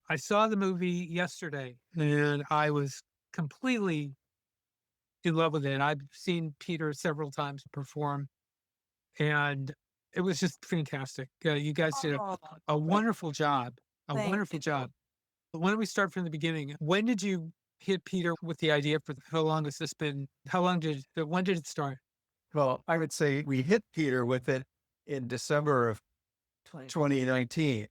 I saw the movie yesterday and I was completely in love with it. I've seen Peter several times perform and it was just fantastic. You guys did Oh, a wonderful job, a thank wonderful you. job. But why don't we start from the beginning? When did you hit Peter with the idea for how long has this been? When did it start? Well, I would say we hit Peter with it in December of 20. 2019,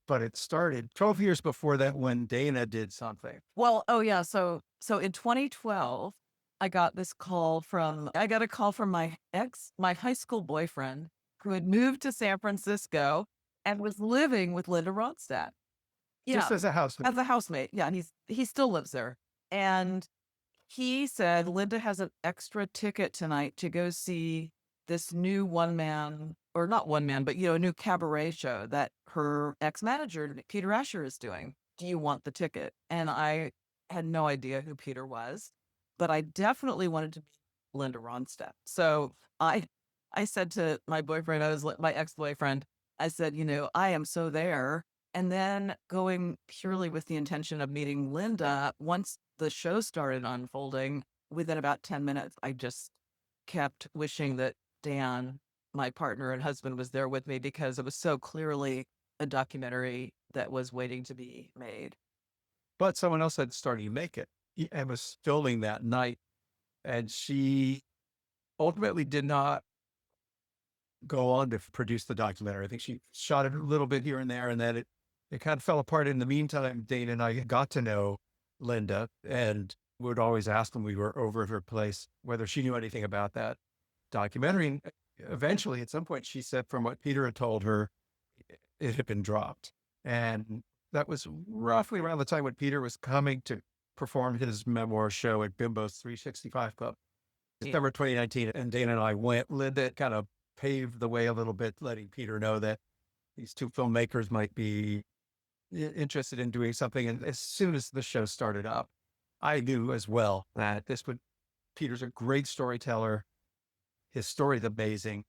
but it started 12 years before that when Dayna did something. Well, oh yeah. So in 2012, I got a call from my high school boyfriend who had moved to San Francisco and was living with Linda Ronstadt. Just Yeah, as a housemate. as a housemate. Yeah, and he still lives there. And he said Linda has an extra ticket tonight to go see this new one man, or not one man, but a new cabaret show that her ex-manager, Peter Asher, is doing. Do you want the ticket? And I had no idea who Peter was, but I definitely wanted to meet Linda Ronstadt. So I said to my boyfriend, my ex-boyfriend, I said, I am so there. And then going purely with the intention of meeting Linda, once the show started unfolding, within about 10 minutes, I just kept wishing that Dan, my partner and husband, was there with me because it was so clearly a documentary that was waiting to be made. But someone else had started to make it and was filming that night. And she ultimately did not go on to produce the documentary. I think she shot it a little bit here and there, and then it kind of fell apart. In the meantime, Dayna and I got to know Linda and would always ask when we were over at her place whether she knew anything about that documentary. And eventually, at some point, she said from what Peter had told her, it had been dropped. And that was roughly around the time when Peter was coming to perform his memoir show at Bimbo's 365 Club, Yeah. December 2019. And Dayna and I went. Linda kind of paved the way a little bit, letting Peter know that these two filmmakers might be interested in doing something. And as soon as the show started up, I knew as well that Peter's a great storyteller. His story's amazing,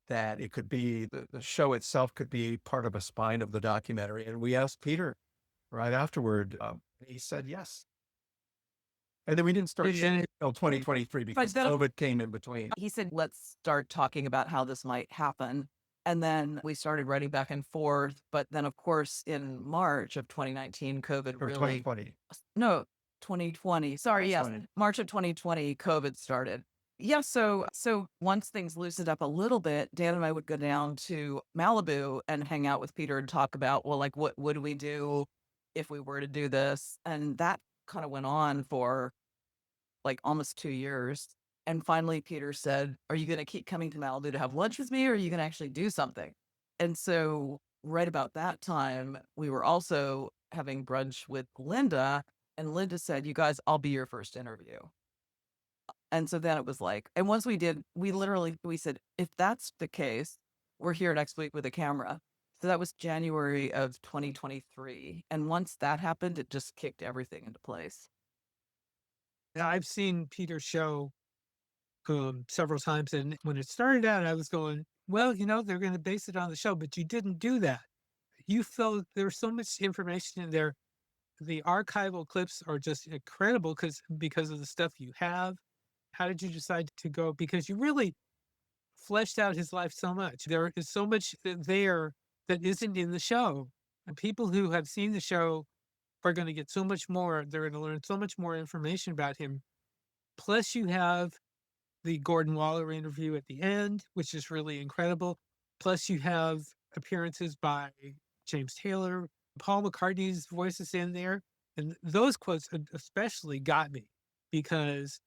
that it could be, the show itself could be part of a spine of the documentary. And we asked Peter right afterward. He said yes. And then we didn't start And until 2023 because then COVID came in between. he said, let's start talking about how this might happen. And then we started writing back and forth. But then, of course, in March of 2019, COVID Or really, 2020. no, 2020. Sorry, yes, 2020. March of 2020, COVID started. Yeah, so once things loosened up a little bit, Dan and I would go down to Malibu and hang out with Peter and talk about, well, like, what would we do if we were to do this? And that kind of went on for like almost 2 years. And finally, Peter said, are you going to keep coming to Malibu to have lunch with me, or are you going to actually do something? And so right about that time, we were also having brunch with Linda, and Linda said, you guys, I'll be your first interview. And so then it was like, and once we did, we said, if that's the case, we're here next week with a camera. So that was January of 2023. And once that happened, it just kicked everything into place. I've seen Peter's show several times. And when it started out, I was going, well, they're going to base it on the show, but you didn't do that. You felt there's so much information in there. The archival clips are just incredible because of the stuff you have. How did you decide to go? Because you really fleshed out his life so much. There is so much there that isn't in the show. And people who have seen the show are going to get so much more. They're going to learn so much more information about him. Plus, you have the Gordon Waller interview at the end, which is really incredible. Plus, you have appearances by James Taylor, Paul McCartney's voice is in there. And those quotes especially got me because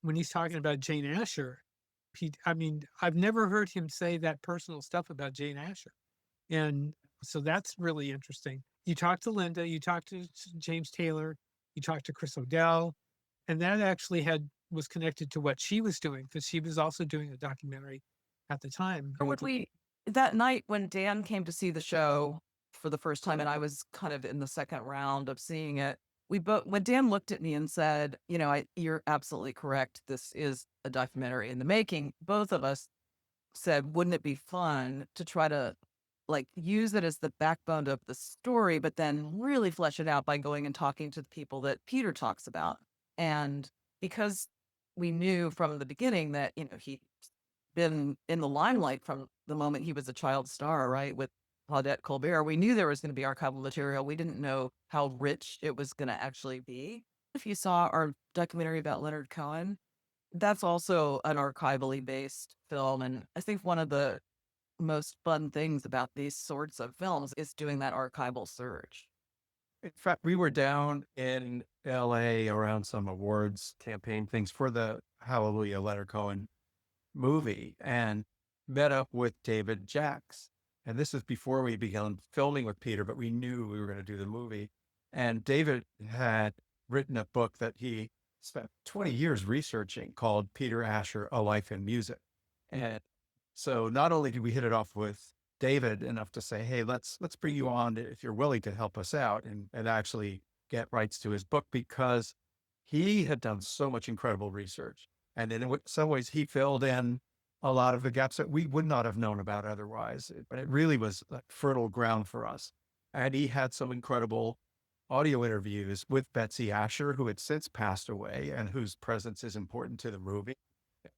when he's talking about Jane Asher, I've never heard him say that personal stuff about Jane Asher. And so that's really interesting. You talked to Linda, you talked to James Taylor, you talked to Chris O'Dell, and that actually was connected to what she was doing because she was also doing a documentary at the time. That night when Dan came to see the show for the first time, and I was kind of in the second round of seeing it, when Dan looked at me and said, you're absolutely correct. This is a documentary in the making. Both of us said, wouldn't it be fun to try to like use it as the backbone of the story, but then really flesh it out by going and talking to the people that Peter talks about. And because we knew from the beginning that, he'd been in the limelight from the moment he was a child star, right, with Claudette Colbert, we knew there was going to be archival material. We didn't know how rich it was going to actually be. If you saw our documentary about Leonard Cohen, that's also an archivally based film. And I think one of the most fun things about these sorts of films is doing that archival search. In fact, we were down in LA around some awards campaign things for the Hallelujah Leonard Cohen movie and met up with David Jacks. And this is before we began filming with Peter, but we knew we were going to do the movie. And David had written a book that he spent 20 years researching called Peter Asher, A Life in Music. And so not only did we hit it off with David enough to say, hey, let's bring you on if you're willing to help us out and actually get rights to his book, because he had done so much incredible research. And in some ways, he filled in a lot of the gaps that we would not have known about otherwise. But it really was like fertile ground for us. And he had some incredible audio interviews with Betsy Asher, who had since passed away and whose presence is important to the movie.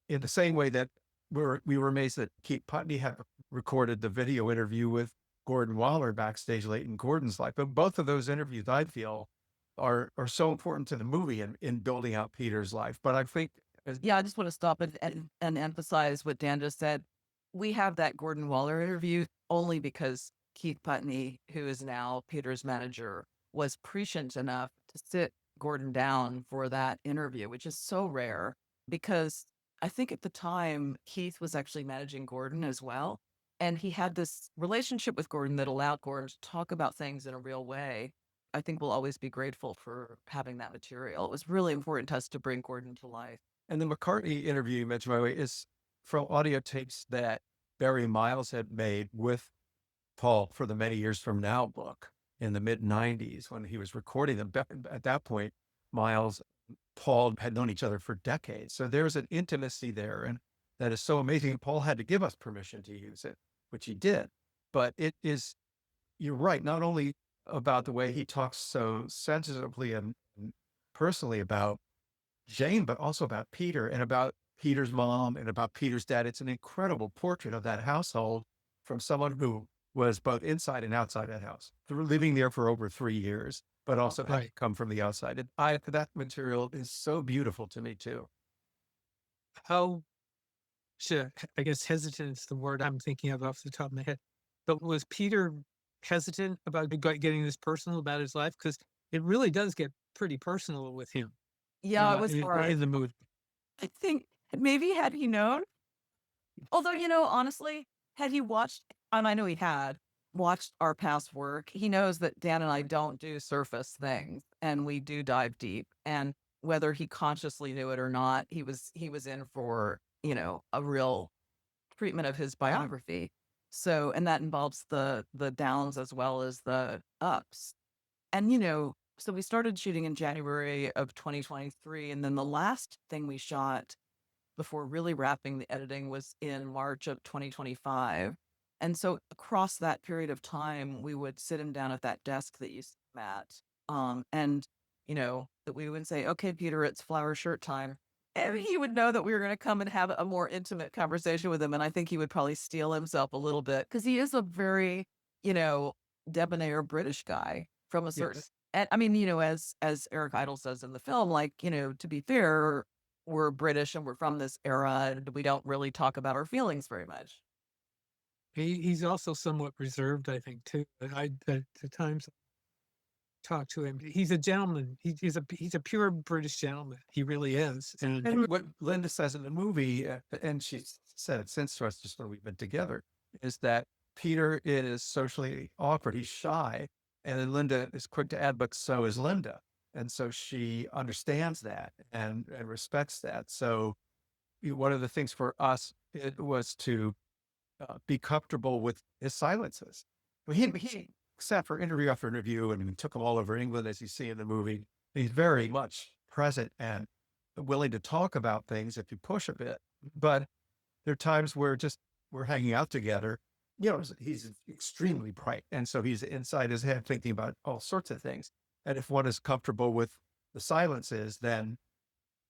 In the same way that we were amazed that Keith Putney had recorded the video interview with Gordon Waller backstage late in Gordon's life. But both of those interviews, I feel, are so important to the movie in building out Peter's life. But I think... Yeah, I just want to stop and emphasize what Dan just said. We have that Gordon Waller interview only because Keith Putney, who is now Peter's manager, was prescient enough to sit Gordon down for that interview, which is so rare because I think at the time Keith was actually managing Gordon as well. And he had this relationship with Gordon that allowed Gordon to talk about things in a real way. I think we'll always be grateful for having that material. It was really important to us to bring Gordon to life. And the McCartney interview you mentioned, by the way, is from audio tapes that Barry Miles had made with Paul for the Many Years From Now book in the mid-90s when he was recording them. At that point, Miles, Paul had known each other for decades. So there's an intimacy there. And that is so amazing. Paul had to give us permission to use it, which he did. But it is, you're right, not only about the way he talks so sensitively and personally about Jane, but also about Peter and about Peter's mom and about Peter's dad. It's an incredible portrait of that household from someone who was both inside and outside that house, living there for over 3 years, but also had come from the outside. And that material is so beautiful to me too. How I guess hesitant is the word I'm thinking of off the top of my head. But was Peter hesitant about getting this personal about his life? Because it really does get pretty personal with him. Yeah, it was hard. In the movie. I think maybe had he known, although, honestly, had he watched, and I know he had watched our past work, he knows that Dan and I don't do surface things and we do dive deep. And whether he consciously knew it or not, he was in for, a real treatment of his biography. So, and that involves the downs as well as the ups. And, so we started shooting in January of 2023. And then the last thing we shot before really wrapping the editing was in March of 2025. And so across that period of time, we would sit him down at that desk that you see him at. And, that we would say, okay, Peter, it's flower shirt time. And he would know that we were going to come and have a more intimate conversation with him. And I think he would probably steel himself a little bit because he is a very, debonair British guy from a certain... Yes. And I mean, as Eric Idle says in the film, like, to be fair, we're British and we're from this era and we don't really talk about our feelings very much. He's also somewhat reserved, I think, too. At times talk to him. He's a gentleman. He's a pure British gentleman. He really is. And what Linda says in the movie, and she said it since to us just when we've been together, is that Peter is socially awkward. He's shy. And then Linda is quick to add, but so is Linda. And so she understands that and respects that. So one of the things for us, it was to be comfortable with his silences. He sat for interview after interview and took them all over England, as you see in the movie. He's very much present and willing to talk about things if you push a bit. But there are times where we're hanging out together he's extremely bright. And so he's inside his head thinking about all sorts of things. And if one is comfortable with the silences, then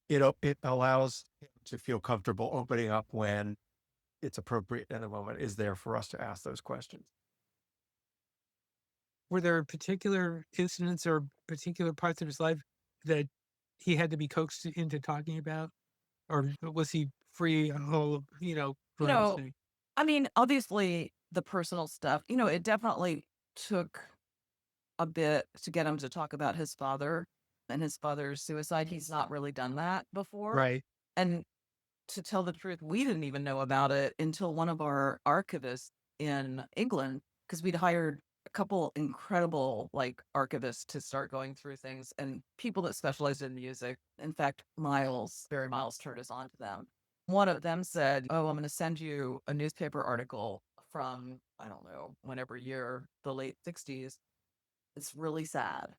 it allows him to feel comfortable opening up when it's appropriate and the moment is there for us to ask those questions. Were there particular incidents or particular parts of his life that he had to be coaxed into talking about? Or was he free, You for know, anything? I mean, obviously the personal stuff, it definitely took a bit to get him to talk about his father and his father's suicide. He's not really done that before. Right. And to tell the truth, we didn't even know about it until one of our archivists in England, because we'd hired a couple incredible archivists to start going through things and people that specialized in music. In fact, Barry Miles turned us on to them. One of them said, "Oh, I'm going to send you a newspaper article from, I don't know, whenever year, the late 60s. It's really sad."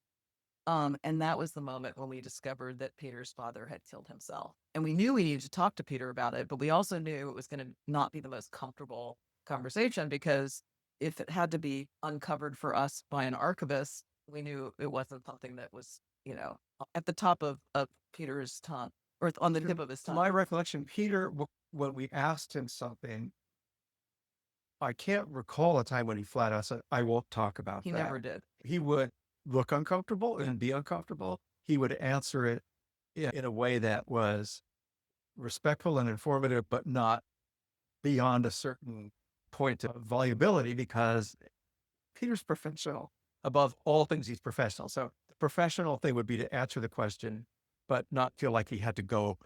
And that was the moment when we discovered that Peter's father had killed himself. And we knew we needed to talk to Peter about it, but we also knew it was going to not be the most comfortable conversation, because if it had to be uncovered for us by an archivist, we knew it wasn't something that was, at the top of Peter's tongue, or on the tip of his To my tongue. recollection, Peter, when we asked him something, I can't recall a time when he flat out said, "I won't talk about He that." never did. He would look uncomfortable and be uncomfortable. He would answer it in a way that was respectful and informative, but not beyond a certain point of volubility, because Peter's professional. Above all things, he's professional. So the professional thing would be to answer the question, but not feel like he had to go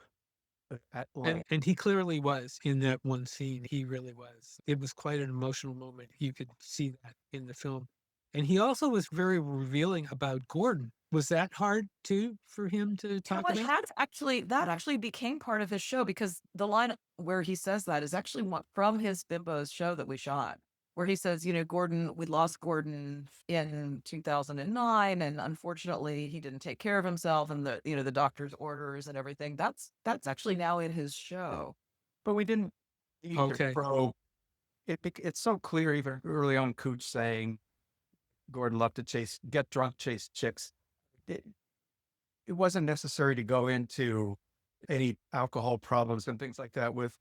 at And, length. and he clearly was in that one scene. He really was. It was quite an emotional moment. You could see that in the film. And he also was very revealing about Gordon. Was that hard too for him to talk What about? had actually that actually became part of his show, because the line where he says that is actually from his Bimbos show that we shot, where he says, Gordon, we lost Gordon in 2009, and unfortunately he didn't take care of himself, and the doctor's orders and everything. That's actually now in his show. But we didn't need to Okay. probe. It's so clear, even early on, Cooch saying Gordon loved to get drunk, chase chicks. It wasn't necessary to go into any alcohol problems and things like that with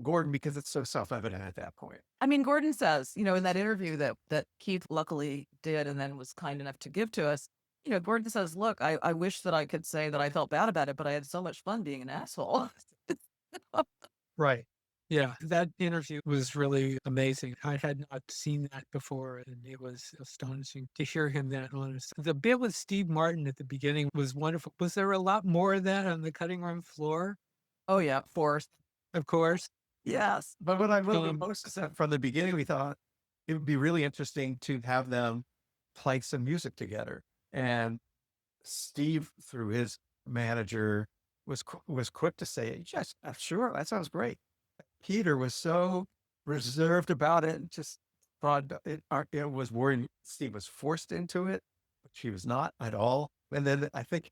Gordon, because it's so self-evident at that point. I mean, Gordon says, in that interview that Keith luckily did and then was kind enough to give to us, Gordon says, "Look, I wish that I could say that I felt bad about it, but I had so much fun being an asshole." Right. Yeah. That interview was really amazing. I had not seen that before, and it was astonishing to hear him that honest. The bit with Steve Martin at the beginning was wonderful. Was there a lot more of that on the cutting room floor? Oh, yeah, Forrest. Of course. Yes. But what I loved the most is that from the beginning, we thought it would be really interesting to have them play some music together. And Steve, through his manager, was quick to say, "Yes, sure, that sounds great." Peter was so reserved about it, and just thought it was worried Steve was forced into it, but she was not at all. And then I think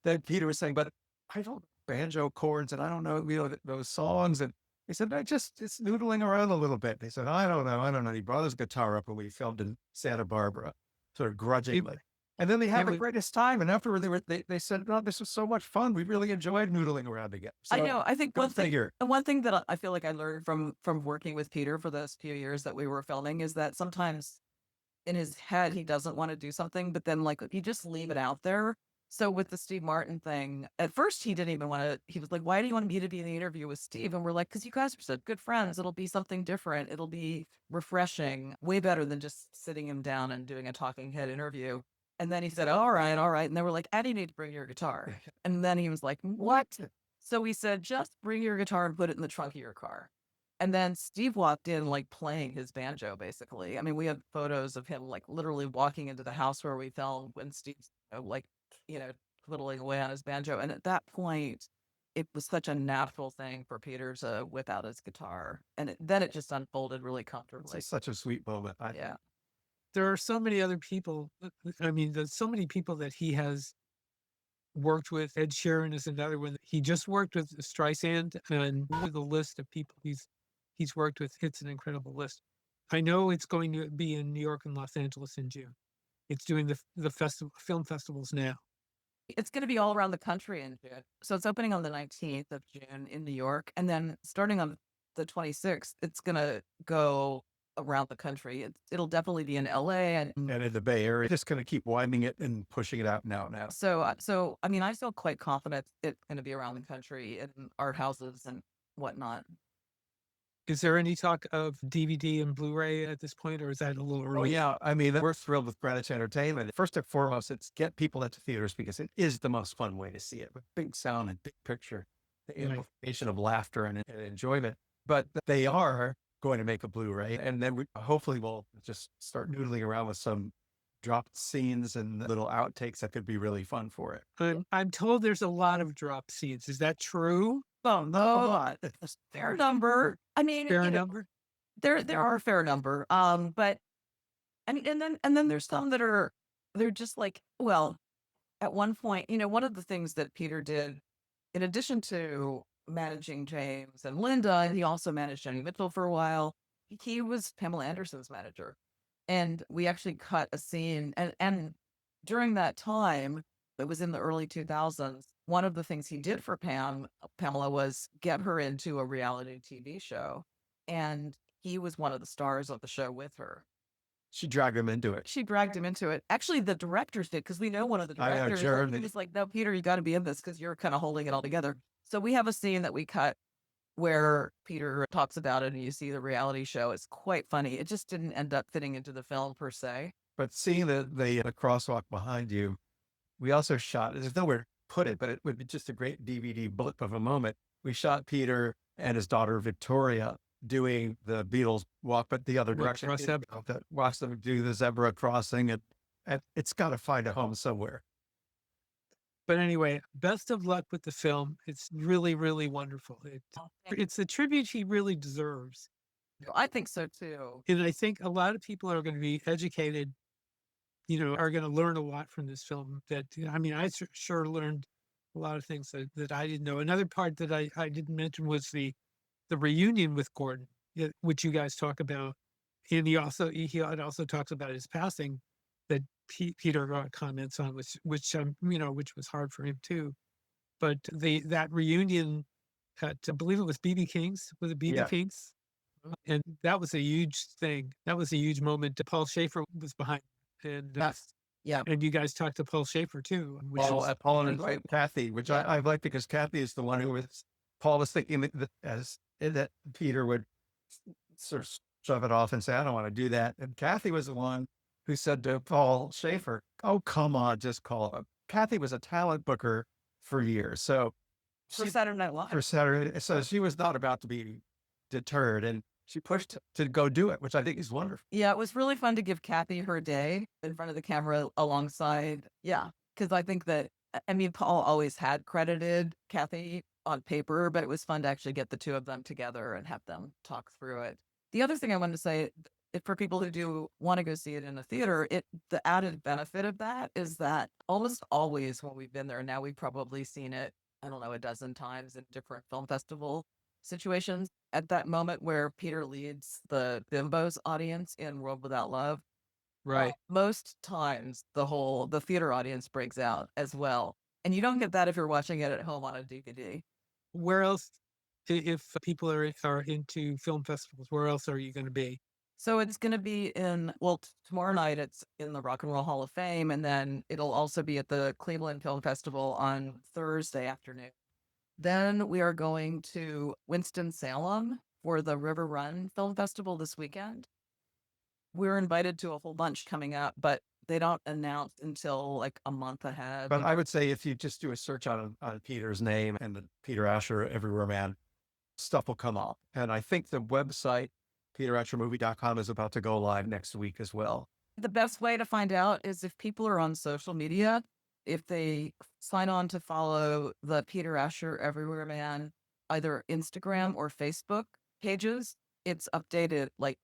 then Peter was saying, "But I don't banjo chords, and I don't know, those songs." And he said, it's noodling around a little bit." They said, I don't know. He brought his guitar up when we filmed in Santa Barbara, sort of grudgingly. And then they had the greatest time. And afterward, they said, "No, this was so much fun. We really enjoyed noodling around together." So, I know. I think go one figure. thing that I feel like I learned from working with Peter for those few years that we were filming is that sometimes in his head he doesn't want to do something, but then you just leave it out there. So with the Steve Martin thing, at first he didn't even want to. He was like, "Why do you want me to be in the interview with Steve?" And we're like, "Because you guys are such good friends. It'll be something different. It'll be refreshing, way better than just sitting him down and doing a talking head interview." And then he said, "All right, all right." And they were like, "Eddie, you need to bring your guitar." And then he was like, "What?" So we said, "Just bring your guitar and put it in the trunk of your car." And then Steve walked in playing his banjo, basically. I mean, we have photos of him literally walking into the house where we filmed when Steve's twiddling away on his banjo. And at that point, it was such a natural thing for Peter to whip out his guitar. And then it just unfolded really comfortably. It's such a sweet moment. Yeah. There are so many other people. I mean, there's so many people that he has worked with. Ed Sheeran is another one. He just worked with Streisand, and with the list of people he's worked with, it's an incredible list. I know it's going to be in New York and Los Angeles in June. It's doing the film festivals now. It's going to be all around the country in June. So it's opening on the 19th of June in New York. And then starting on the 26th, it's going to go around the country. It'll definitely be in LA. And in the Bay Area, just going to keep winding it and pushing it out now. so, I mean, I feel quite confident it's going to be around the country in art houses and whatnot. Is there any talk of DVD and Blu-ray at this point, or is that a little Oh, early? yeah. I mean, we're thrilled with Greenwich Entertainment. First and foremost, it's get people into theaters because it is the most fun way to see it with big sound and big picture, the Right. amplification of laughter and enjoyment. But they are going to make a Blu-ray, and then hopefully we'll just start noodling around with some dropped scenes and little outtakes that could be really fun for it. I'm told there's a lot of drop scenes. Is that true? Oh, no, a fair number. I mean, Fair number? there are a fair number. But and then there's some that they're just like, well, at one point, one of the things that Peter did, in addition to managing James and Linda, he also managed Jenny Mitchell for a while. He was Pamela Anderson's manager. And we actually cut a scene. And during that time, it was in the early 2000s, one of the things he did for Pamela was get her into a reality TV show. And he was one of the stars of the show with her. She dragged him into it. She dragged him into it. Actually, the directors did, because we know one of the I know, directors. Jeremy. He was like, no, Peter, you got to be in this because you're kind of holding it all together. So we have a scene that we cut where Peter talks about it and you see the reality show. It's quite funny. It just didn't end up fitting into the film per se. But seeing the crosswalk behind you, we also shot, there's nowhere to put it, but it would be just a great DVD blip of a moment. We shot Peter and his daughter Victoria doing the Beatles walk, but the other direction. Watch them do the zebra crossing, and it's got to find a home somewhere. But anyway, best of luck with the film. It's really, really wonderful. It's the tribute he really deserves. I think so too. And I think a lot of people are going to be educated, are going to learn a lot from this film. I mean, I sure learned a lot of things that I didn't know. Another part that I didn't mention was the reunion with Gordon, which you guys talk about. And he also talks about his passing that Peter comments on, which was hard for him too. But that reunion at, I believe it was BB King's, was it BB King's? And that was a huge thing. That was a huge moment. Paul Schaefer was behind, and and you guys talked to Paul Schaefer too. Paul and Kathy, which I like because Kathy is the one who was. Paul was thinking that Peter would sort of shove it off and say, "I don't want to do that," and Kathy was the one who said to Paul Schaefer, "Oh, come on, just call him." Kathy was a talent booker for years. So For Saturday Night Live. So she was not about to be deterred, and she pushed to go do it, which I think is wonderful. Yeah, it was really fun to give Kathy her day in front of the camera alongside. Yeah, because I think that, I mean, Paul always had credited Kathy on paper, but it was fun to actually get the two of them together and have them talk through it. The other thing I wanted to say, for people who do want to go see it in a theater, the added benefit of that is that almost always when we've been there, now we've probably seen it, I don't know, a dozen times in different film festival situations. At that moment where Peter leads the Bimbos audience in World Without Love, Right. most times the theater audience breaks out as well. And you don't get that if you're watching it at home on a DVD. Where else, if people are into film festivals, where else are you going to be? So it's going to be tomorrow night it's in the Rock and Roll Hall of Fame, and then it'll also be at the Cleveland Film Festival on Thursday afternoon. Then we are going to Winston-Salem for the River Run Film Festival this weekend. We're invited to a whole bunch coming up, but they don't announce until like a month ahead. But I would say if you just do a search on Peter's name and the Peter Asher Everywhere Man, stuff will come up. And I think the website, peterashermovie.com, is about to go live next week as well. The best way to find out is if people are on social media, if they sign on to follow the Peter Asher Everywhere Man, either Instagram or Facebook pages, it's updated like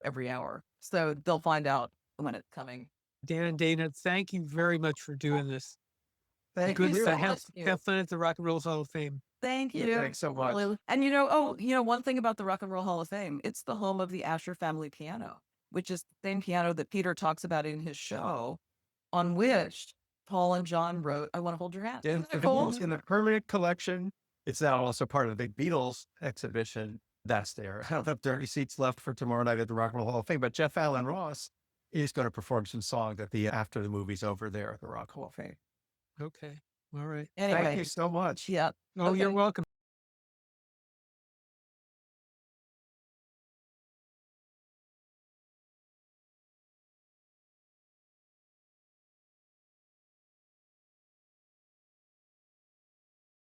every hour. So they'll find out when it's coming. Dan and Dayna, thank you very much for doing this. Thank Good you. stuff. Have fun at the Rock and Roll Hall of Fame. Thank you. Thanks so much. Really. And one thing about the Rock and Roll Hall of Fame, it's the home of the Asher family piano, which is the same piano that Peter talks about in his show, on which Paul and John wrote "I Want to Hold Your Hand." In, Isn't that cool? in the permanent collection, it's now also part of the big Beatles exhibition that's there. I don't have 30 seats left for tomorrow night at the Rock and Roll Hall of Fame, but Jeff Allen Ross is going to perform some songs after the movie's over there at the Rock Hall of Fame. Okay. All right. Anyway, Thank you so much. yeah. Oh, you're Okay. welcome.